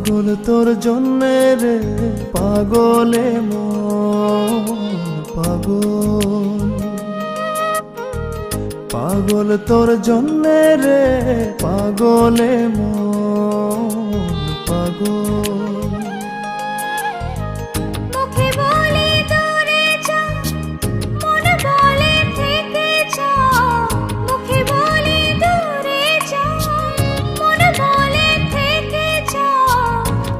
পাগল তোর জন্যে রে পাগলে মন পাগল, পাগল তোর জন্যে রে পাগলে মন পাগল। মুখে বলি দূরে যা, মনে বলে থেকে যা। মুখে বলি দূরে যা, মনে বলে থেকে যা।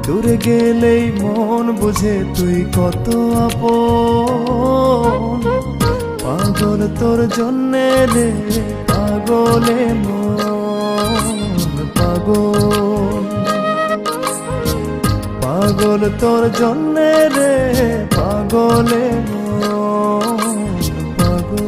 দূরে গেলেই মন বুঝে তুই কত আপন, পাগল তোর জন্যে রে পাগলে মন পাগল, পাগল তোর জন্যে রে পাগলে মন পাগল।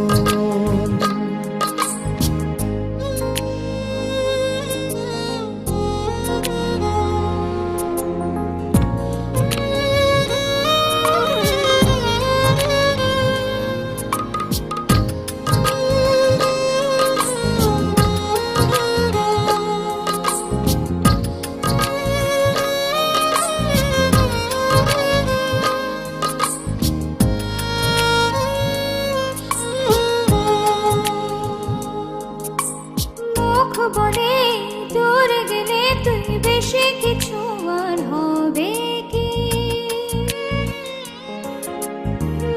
মুখ বলে দূরে গেলে তুই বেশি কিছু আর হবে কি?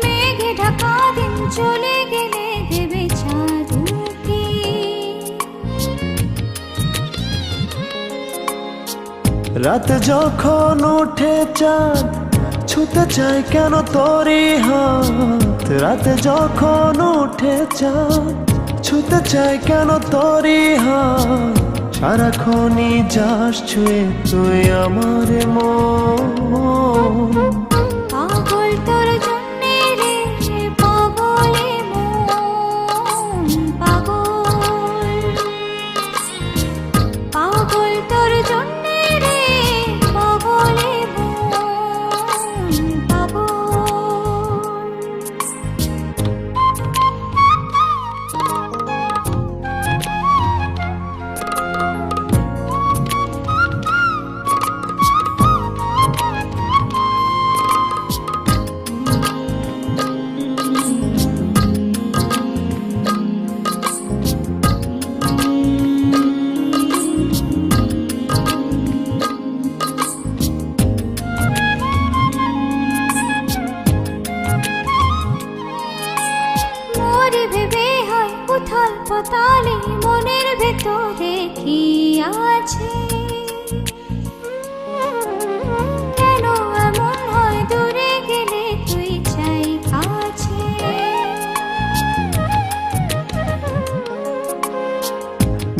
মেঘে ঢাকা দিন চলে গেলে দেবে চাঁদ উঁকি। রাত যখন উঠে চাঁদ ছুতে চাই কেন তোরই হাত, রাত যখন উঠে চাঁদ ছুতে চাই কেন তোরই হাত। সারাক্ষণই যাস ছুঁয়ে তুই আমার মন, পাগল তোর জন্যে রে পাগলে মন পাগল, পাগল তোর জন্যে রে পাগলে মন পাগল। মরে ভেবে হয় উথাল পাতালে মনের ভেতরে কি আছে? কেন এমন হয় দূরে গেলে তুই চাই কাছে?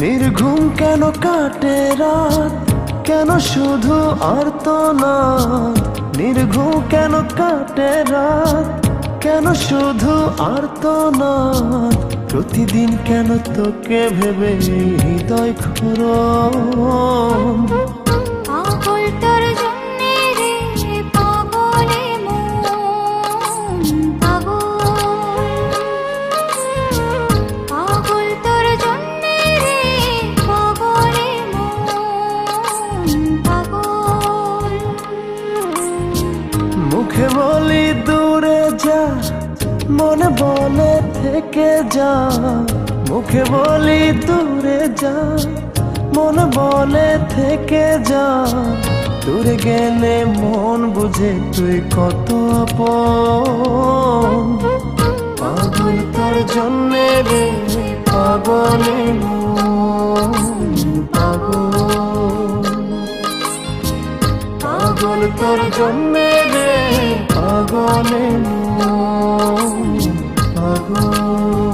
নির্ঘুম কেন কাটে রাত, কেন শুধু আর্তনাদ। নির্ঘুম কেন কাটে রাত, কেন শুধু আর্তনাদ। প্রতিদিন কেন তোকে ভেবে হৃদয় খোরম, পাগল তোর জন্যে রে পাগলে মন পাগল, পাগল তোর জন্যে রে পাগলে মন পাগল। মুখে বলি দূরে যা, মনে বলে থেকে যা। মুখে বলি দূরে যা, মনে বলে থেকে যা। দূরে গেলে মন বুঝে তুই কত আপন, পাগল তোর জন্যে রে পাগলে মন পাগল, পাগল তোর জন্যে রে পাগলে মন পাগল।